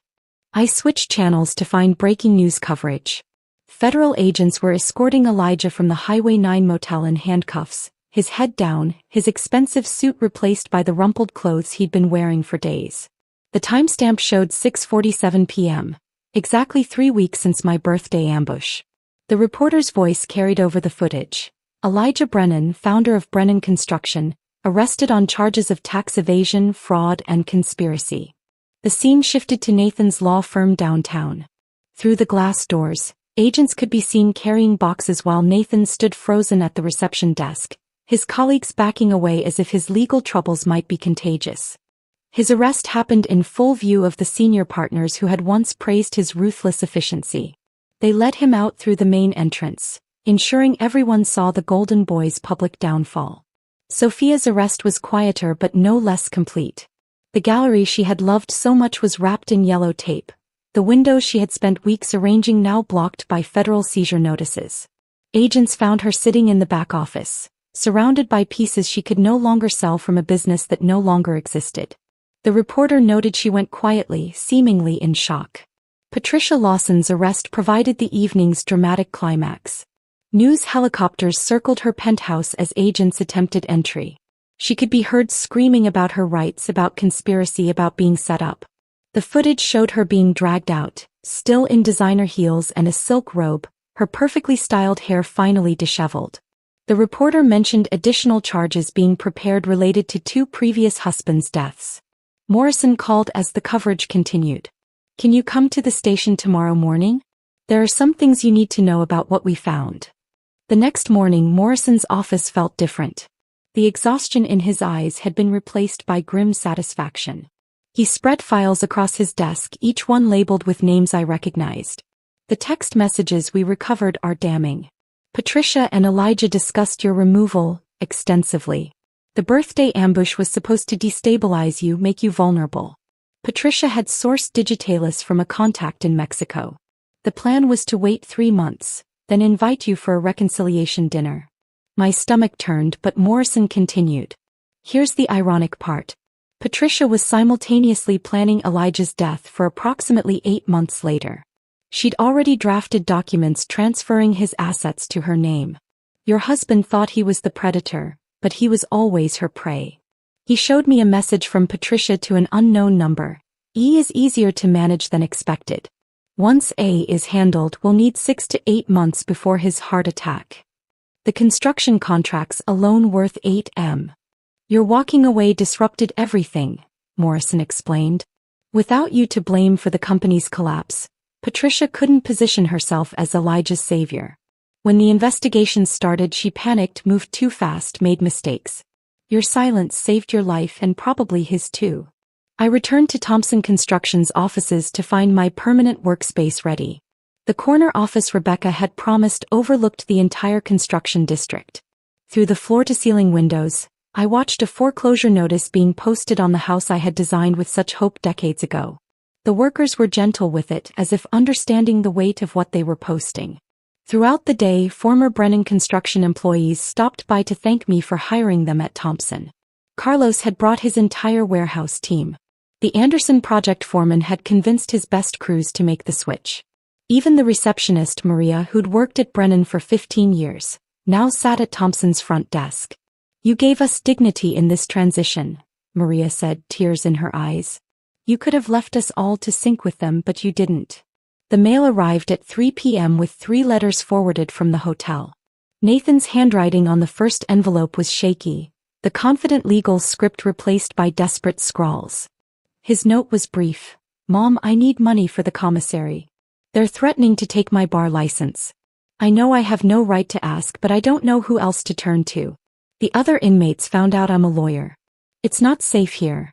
I switched channels to find breaking news coverage. Federal agents were escorting Elijah from the Highway 9 motel in handcuffs, his head down, his expensive suit replaced by the rumpled clothes he'd been wearing for days. The timestamp showed 6:47 p.m., exactly 3 weeks since my birthday ambush. The reporter's voice carried over the footage. Elijah Brennan, founder of Brennan Construction, arrested on charges of tax evasion, fraud, and conspiracy. The scene shifted to Nathan's law firm downtown. Through the glass doors, agents could be seen carrying boxes while Nathan stood frozen at the reception desk, his colleagues backing away as if his legal troubles might be contagious. His arrest happened in full view of the senior partners who had once praised his ruthless efficiency. They led him out through the main entrance, ensuring everyone saw the Golden Boy's public downfall. Sophia's arrest was quieter but no less complete. The gallery she had loved so much was wrapped in yellow tape, the windows she had spent weeks arranging now blocked by federal seizure notices. Agents found her sitting in the back office, surrounded by pieces she could no longer sell from a business that no longer existed. The reporter noted she went quietly, seemingly in shock. Patricia Lawson's arrest provided the evening's dramatic climax. News helicopters circled her penthouse as agents attempted entry. She could be heard screaming about her rights, about conspiracy, about being set up. The footage showed her being dragged out, still in designer heels and a silk robe, her perfectly styled hair finally disheveled. The reporter mentioned additional charges being prepared related to 2 previous husbands' deaths. Morrison called as the coverage continued. Can you come to the station tomorrow morning? There are some things you need to know about what we found. The next morning, Morrison's office felt different. The exhaustion in his eyes had been replaced by grim satisfaction. He spread files across his desk, each one labeled with names I recognized. The text messages we recovered are damning. Patricia and Elijah discussed your removal extensively. The birthday ambush was supposed to destabilize you, make you vulnerable. Patricia had sourced digitalis from a contact in Mexico. The plan was to wait 3 months, then invite you for a reconciliation dinner. My stomach turned, but Morrison continued. Here's the ironic part. Patricia was simultaneously planning Elijah's death for approximately 8 months later. She'd already drafted documents transferring his assets to her name. Your husband thought he was the predator, but he was always her prey. He showed me a message from Patricia to an unknown number. E is easier to manage than expected. Once A is handled, we'll need 6 to 8 months before his heart attack. The construction contracts alone worth 8M. Your walking away disrupted everything, Morrison explained. Without you to blame for the company's collapse, Patricia couldn't position herself as Elijah's savior. When the investigation started, she panicked, moved too fast, made mistakes. Your silence saved your life and probably his too. I returned to Thompson Construction's offices to find my permanent workspace ready. The corner office Rebecca had promised overlooked the entire construction district. Through the floor-to-ceiling windows, I watched a foreclosure notice being posted on the house I had designed with such hope decades ago. The workers were gentle with it, as if understanding the weight of what they were posting. Throughout the day, former Brennan Construction employees stopped by to thank me for hiring them at Thompson. Carlos had brought his entire warehouse team. The Anderson project foreman had convinced his best crews to make the switch. Even the receptionist, Maria, who'd worked at Brennan for 15 years, now sat at Thompson's front desk. You gave us dignity in this transition, Maria said, tears in her eyes. You could have left us all to sink with them, but you didn't. The mail arrived at 3 p.m. with 3 letters forwarded from the hotel. Nathan's handwriting on the first envelope was shaky, the confident legal script replaced by desperate scrawls. His note was brief. Mom, I need money for the commissary. They're threatening to take my bar license. I know I have no right to ask, but I don't know who else to turn to. The other inmates found out I'm a lawyer. It's not safe here.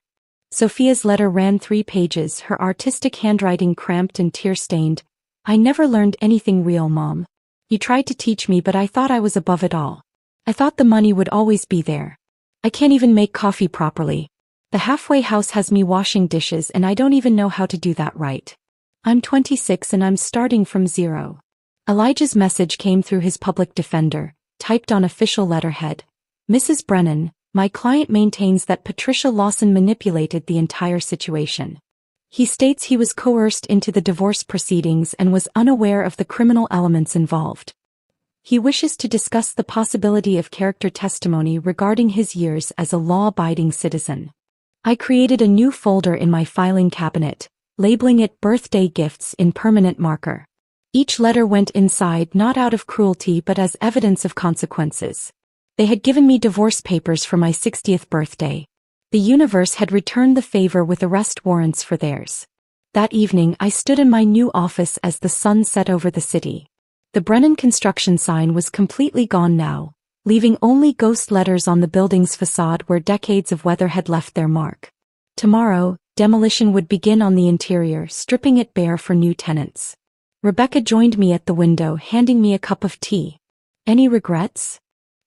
Sophia's letter ran 3 pages, her artistic handwriting cramped and tear-stained. I never learned anything real, Mom. You tried to teach me, but I thought I was above it all. I thought the money would always be there. I can't even make coffee properly. The halfway house has me washing dishes and I don't even know how to do that right. I'm 26 and I'm starting from zero. Elijah's message came through his public defender, typed on official letterhead. Mrs. Brennan, my client maintains that Patricia Lawson manipulated the entire situation. He states he was coerced into the divorce proceedings and was unaware of the criminal elements involved. He wishes to discuss the possibility of character testimony regarding his years as a law-abiding citizen. I created a new folder in my filing cabinet, labeling it Birthday Gifts in permanent marker. Each letter went inside not out of cruelty but as evidence of consequences. They had given me divorce papers for my 60th birthday. The universe had returned the favor with arrest warrants for theirs. That evening I stood in my new office as the sun set over the city. The Brennan construction sign was completely gone now, leaving only ghost letters on the building's facade where decades of weather had left their mark. Tomorrow, demolition would begin on the interior, stripping it bare for new tenants. Rebecca joined me at the window, handing me a cup of tea. Any regrets?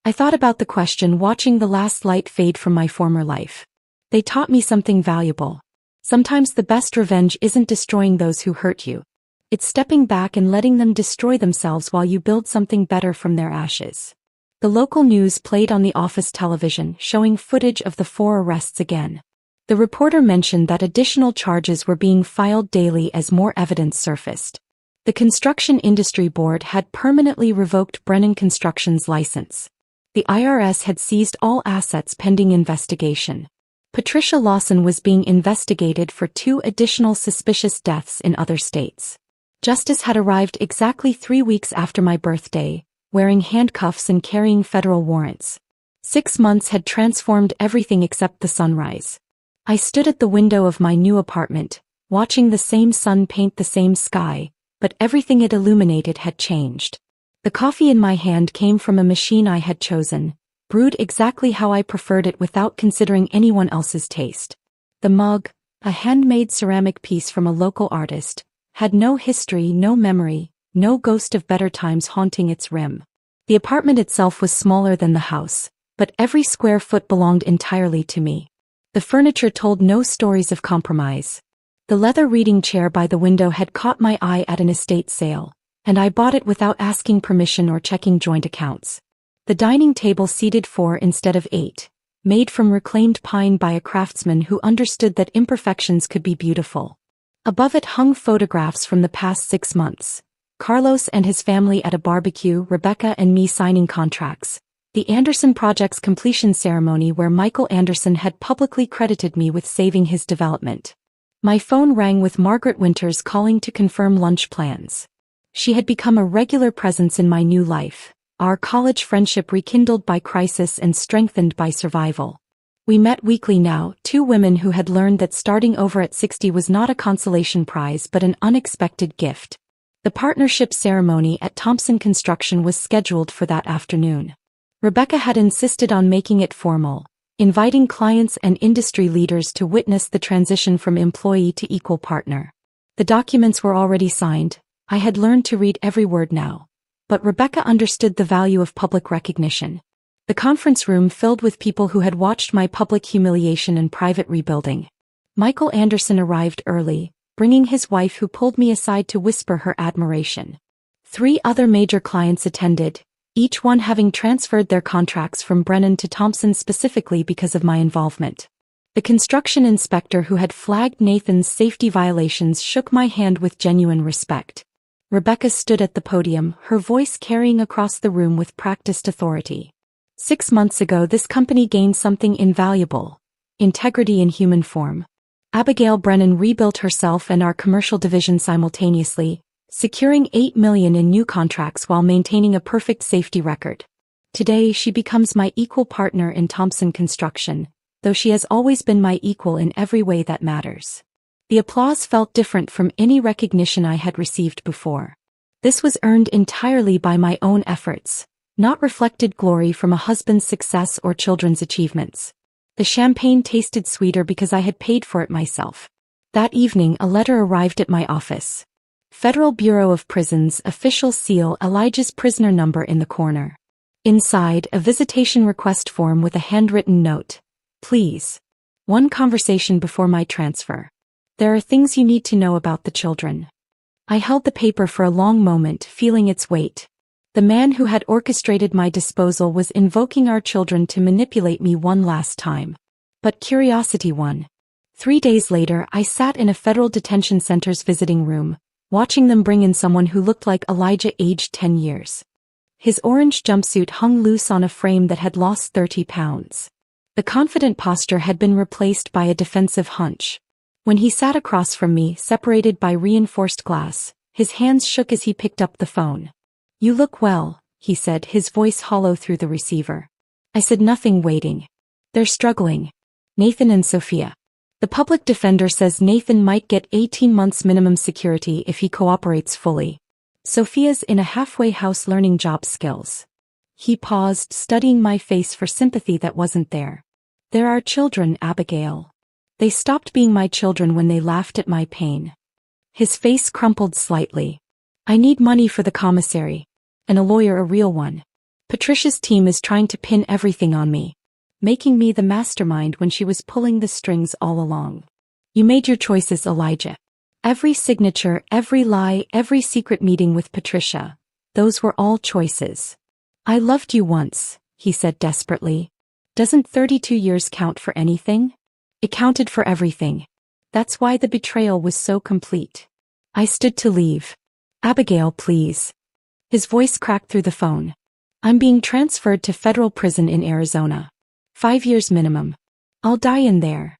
I thought about the question, watching the last light fade from my former life. They taught me something valuable. Sometimes the best revenge isn't destroying those who hurt you. It's stepping back and letting them destroy themselves while you build something better from their ashes. The local news played on the office television, showing footage of the 4 arrests again. The reporter mentioned that additional charges were being filed daily as more evidence surfaced. The Construction Industry Board had permanently revoked Brennan Construction's license. The IRS had seized all assets pending investigation. Patricia Lawson was being investigated for 2 additional suspicious deaths in other states. Justice had arrived exactly 3 weeks after my birthday, wearing handcuffs and carrying federal warrants. 6 months had transformed everything except the sunrise. I stood at the window of my new apartment, watching the same sun paint the same sky, but everything it illuminated had changed. The coffee in my hand came from a machine I had chosen, brewed exactly how I preferred it without considering anyone else's taste. The mug, a handmade ceramic piece from a local artist, had no history, no memory, no ghost of better times haunting its rim. The apartment itself was smaller than the house, but every square foot belonged entirely to me. The furniture told no stories of compromise. The leather reading chair by the window had caught my eye at an estate sale, and I bought it without asking permission or checking joint accounts. The dining table seated 4 instead of 8, made from reclaimed pine by a craftsman who understood that imperfections could be beautiful. Above it hung photographs from the past 6 months. Carlos and his family at a barbecue, Rebecca and me signing contracts. The Anderson Project's completion ceremony where Michael Anderson had publicly credited me with saving his development. My phone rang with Margaret Winters calling to confirm lunch plans. She had become a regular presence in my new life, our college friendship rekindled by crisis and strengthened by survival. We met weekly now, 2 women who had learned that starting over at 60 was not a consolation prize but an unexpected gift. The partnership ceremony at Thompson Construction was scheduled for that afternoon. Rebecca had insisted on making it formal, inviting clients and industry leaders to witness the transition from employee to equal partner. The documents were already signed. I had learned to read every word now. But Rebecca understood the value of public recognition. The conference room filled with people who had watched my public humiliation and private rebuilding. Michael Anderson arrived early, bringing his wife who pulled me aside to whisper her admiration. 3 other major clients attended, each one having transferred their contracts from Brennan to Thompson specifically because of my involvement. The construction inspector who had flagged Nathan's safety violations shook my hand with genuine respect. Rebecca stood at the podium, her voice carrying across the room with practiced authority. 6 months ago this company gained something invaluable: integrity in human form. Abigail Brennan rebuilt herself and our commercial division simultaneously, securing $8 million in new contracts while maintaining a perfect safety record. Today she becomes my equal partner in Thompson Construction, though she has always been my equal in every way that matters. The applause felt different from any recognition I had received before. This was earned entirely by my own efforts, not reflected glory from a husband's success or children's achievements. The champagne tasted sweeter because I had paid for it myself. That evening a letter arrived at my office. Federal Bureau of Prisons official seal, Elijah's prisoner number in the corner. Inside, a visitation request form with a handwritten note. Please. One conversation before my transfer. There are things you need to know about the children. I held the paper for a long moment, feeling its weight. The man who had orchestrated my disposal was invoking our children to manipulate me one last time. But curiosity won. 3 days later, I sat in a federal detention center's visiting room, watching them bring in someone who looked like Elijah, aged 10 years. His orange jumpsuit hung loose on a frame that had lost 30 pounds. The confident posture had been replaced by a defensive hunch. When he sat across from me, separated by reinforced glass, his hands shook as he picked up the phone. "You look well," he said, his voice hollow through the receiver. I said nothing, waiting. "They're struggling. Nathan and Sophia. The public defender says Nathan might get 18 months minimum security if he cooperates fully. Sophia's in a halfway house learning job skills." He paused, studying my face for sympathy that wasn't there. "There are children, Abigail. They stopped being my children when they laughed at my pain." His face crumpled slightly. "I need money for the commissary. And a lawyer, a real one. Patricia's team is trying to pin everything on me, making me the mastermind when she was pulling the strings all along. You made your choices, Elijah. Every signature, every lie, every secret meeting with Patricia. Those were all choices. I loved you once," he said desperately. "Doesn't 32 years count for anything?" It counted for everything. That's why the betrayal was so complete. I stood to leave. "Abigail, please." His voice cracked through the phone. "I'm being transferred to federal prison in Arizona. 5 years minimum. I'll die in there."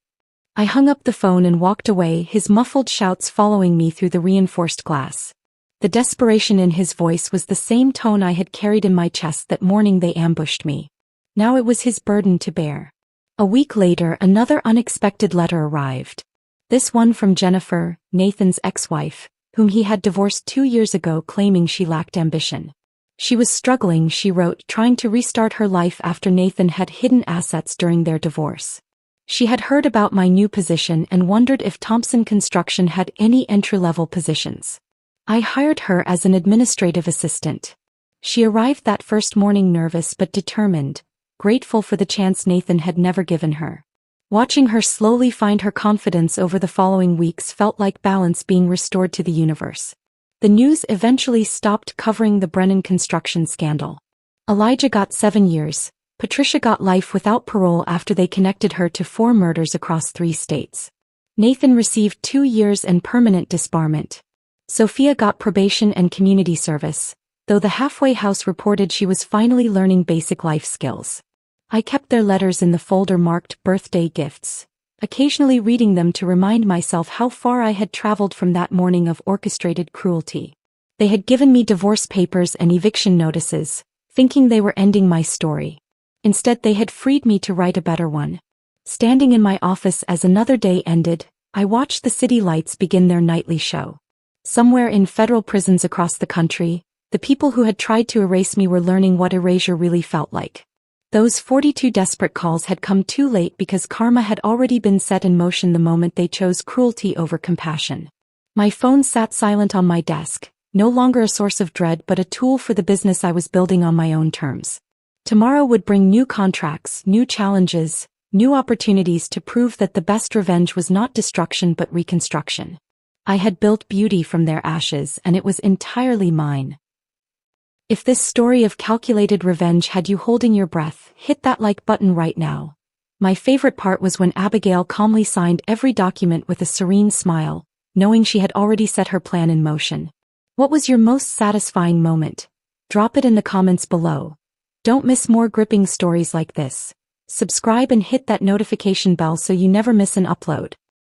I hung up the phone and walked away, his muffled shouts following me through the reinforced glass. The desperation in his voice was the same tone I had carried in my chest that morning they ambushed me. Now it was his burden to bear. A week later, another unexpected letter arrived. This one from Jennifer, Nathan's ex-wife, whom he had divorced 2 years ago, claiming she lacked ambition. She was struggling, she wrote, trying to restart her life after Nathan had hidden assets during their divorce. She had heard about my new position and wondered if Thompson Construction had any entry-level positions. I hired her as an administrative assistant. She arrived that first morning nervous but determined, grateful for the chance Nathan had never given her. Watching her slowly find her confidence over the following weeks felt like balance being restored to the universe. The news eventually stopped covering the Brennan construction scandal. Elijah got 7 years, Patricia got life without parole after they connected her to 4 murders across 3 states. Nathan received 2 years and permanent disbarment. Sophia got probation and community service, though the halfway house reported she was finally learning basic life skills. I kept their letters in the folder marked birthday gifts, occasionally reading them to remind myself how far I had traveled from that morning of orchestrated cruelty. They had given me divorce papers and eviction notices, thinking they were ending my story. Instead, they had freed me to write a better one. Standing in my office as another day ended, I watched the city lights begin their nightly show. Somewhere in federal prisons across the country, the people who had tried to erase me were learning what erasure really felt like. Those 42 desperate calls had come too late because karma had already been set in motion the moment they chose cruelty over compassion. My phone sat silent on my desk, no longer a source of dread but a tool for the business I was building on my own terms. Tomorrow would bring new contracts, new challenges, new opportunities to prove that the best revenge was not destruction but reconstruction. I had built beauty from their ashes and it was entirely mine. If this story of calculated revenge had you holding your breath, hit that like button right now. My favorite part was when Abigail calmly signed every document with a serene smile, knowing she had already set her plan in motion. What was your most satisfying moment? Drop it in the comments below. Don't miss more gripping stories like this. Subscribe and hit that notification bell so you never miss an upload.